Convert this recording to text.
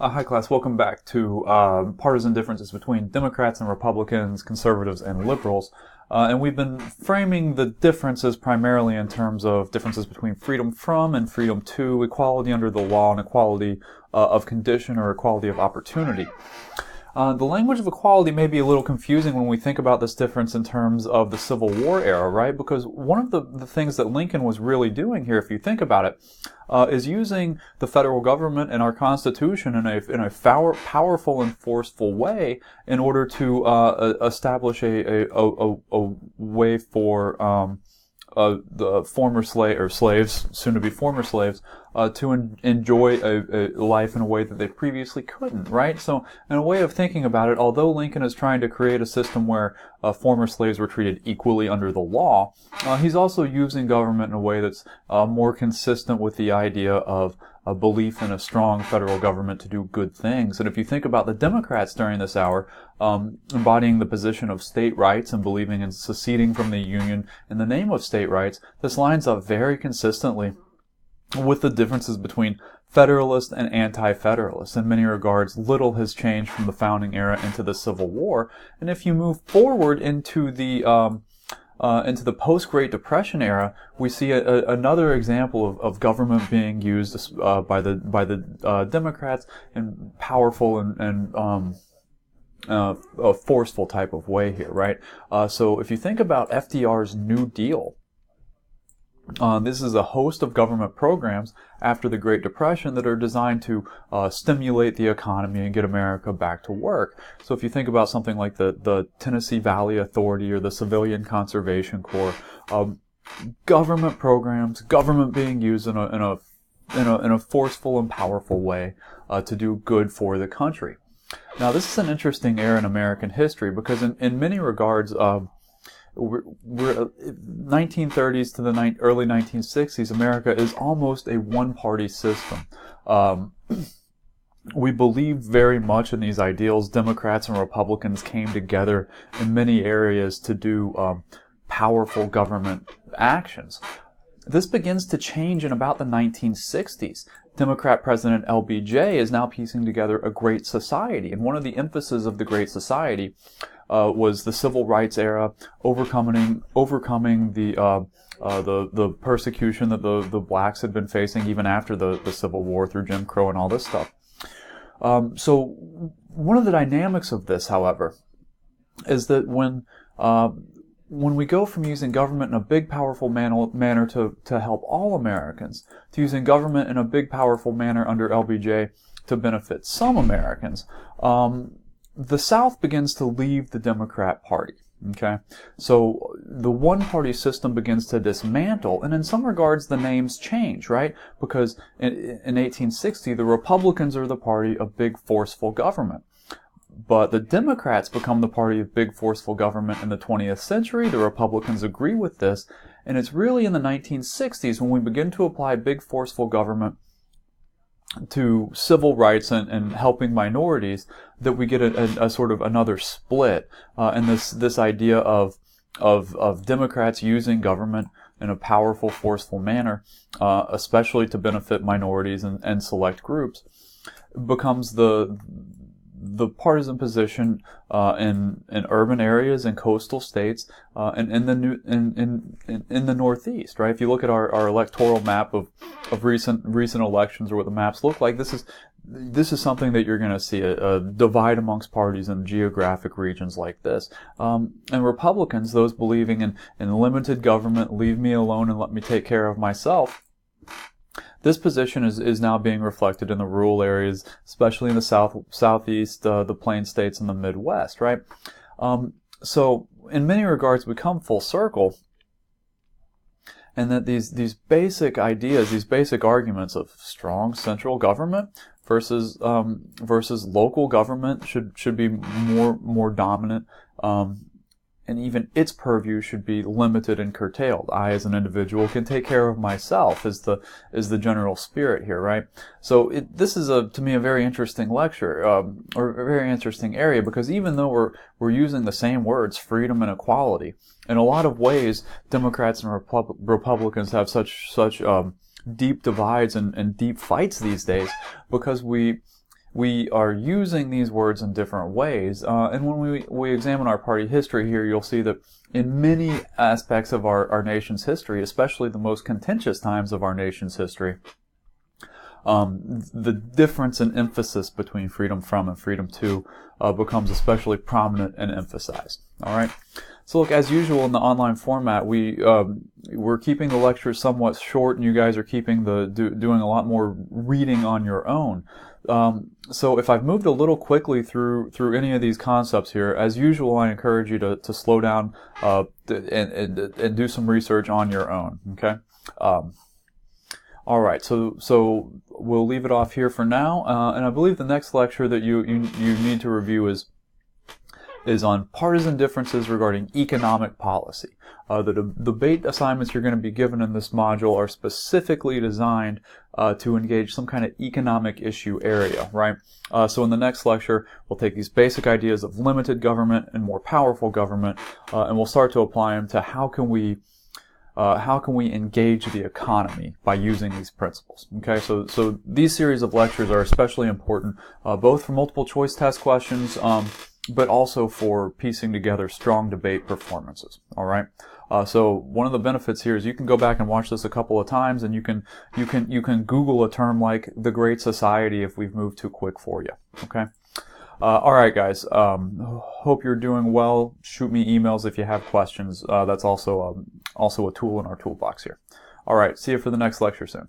Hi class, welcome back to partisan differences between Democrats and Republicans, conservatives and liberals. And we've been framing the differences primarily in terms of differences between freedom from and freedom to, equality under the law, and equality of condition or equality of opportunity. The language of equality may be a little confusing when we think about this difference in terms of the Civil War era, right? Because one of the things that Lincoln was really doing here, if you think about it, is using the federal government and our Constitution in a powerful and forceful way in order to establish a way for the former slaves, soon to be former slaves, to enjoy a life in a way that they previously couldn't, right? So, in a way of thinking about it, although Lincoln is trying to create a system where former slaves were treated equally under the law, he's also using government in a way that's more consistent with the idea of a belief in a strong federal government to do good things. And if you think about the Democrats during this hour, embodying the position of state rights and believing in seceding from the Union in the name of state rights, this lines up very consistently with the differences between Federalist and anti-Federalist. In many regards, little has changed from the founding era into the Civil War. And if you move forward into the post-Great Depression era, we see another example of government being used by the Democrats in powerful and a forceful type of way here, right? So if you think about FDR's New Deal, this is a host of government programs after the Great Depression that are designed to stimulate the economy and get America back to work. So if you think about something like the Tennessee Valley Authority or the Civilian Conservation Corps, government programs, government being used in a forceful and powerful way to do good for the country. Now, this is an interesting era in American history because in many regards, we're 1930s to the early 1960s, America is almost a one-party system. We believe very much in these ideals. Democrats and Republicans came together in many areas to do powerful government actions. This begins to change in about the 1960s. Democrat President LBJ is now piecing together a Great Society, and one of the emphases of the Great Society was the Civil Rights era, overcoming the persecution that the blacks had been facing even after the Civil War through Jim Crow and all this stuff. So one of the dynamics of this, however, is that when we go from using government in a big, powerful manner to help all Americans, to using government in a big, powerful manner under LBJ to benefit some Americans, the South begins to leave the Democrat Party. Okay, so the one-party system begins to dismantle, and in some regards, the names change, right? Because in 1860, the Republicans are the party of big, forceful government. But the Democrats become the party of big, forceful government in the 20th century. The Republicans agree with this. And it's really in the 1960s when we begin to apply big, forceful government to civil rights and helping minorities that we get a sort of another split. And this idea of Democrats using government in a powerful, forceful manner, especially to benefit minorities and select groups, becomes the partisan position in urban areas and coastal states and in the Northeast, right? If you look at our electoral map of recent elections or what the maps look like, this is something that you're going to see a divide amongst parties in geographic regions like this. And Republicans, those believing in limited government, leave me alone and let me take care of myself, this position is now being reflected in the rural areas, especially in the southeast, the Plain States, and the Midwest, right? So, in many regards, we come full circle, and that these basic ideas, these basic arguments of strong central government versus local government should be more dominant. And even its purview should be limited and curtailed. I, as an individual, can take care of myself, is the general spirit here, right? So this is to me a very interesting lecture, or a very interesting area, because even though we're using the same words, freedom and equality, in a lot of ways, Democrats and Republicans have such deep divides and deep fights these days, because we we are using these words in different ways. And when we examine our party history here, you'll see that in many aspects of our nation's history, especially the most contentious times of our nation's history, the difference in emphasis between freedom from and freedom to becomes especially prominent and emphasized. All right. So look, as usual in the online format, we're keeping the lectures somewhat short, and you guys are keeping doing a lot more reading on your own. So if I've moved a little quickly through any of these concepts here, as usual, I encourage you to slow down and do some research on your own. Okay. All right. So we'll leave it off here for now, and I believe the next lecture that you need to review is on partisan differences regarding economic policy. The debate assignments you're going to be given in this module are specifically designed to engage some kind of economic issue area, right? So in the next lecture, we'll take these basic ideas of limited government and more powerful government, and we'll start to apply them to how can we engage the economy by using these principles. Okay, so these series of lectures are especially important, both for multiple choice test questions, but also for piecing together strong debate performances. All right. So one of the benefits here is you can go back and watch this a couple of times, and you can Google a term like the Great Society if we've moved too quick for you. Okay. All right, guys. Hope you're doing well. Shoot me emails if you have questions. That's also a tool in our toolbox here. All right. See you for the next lecture soon.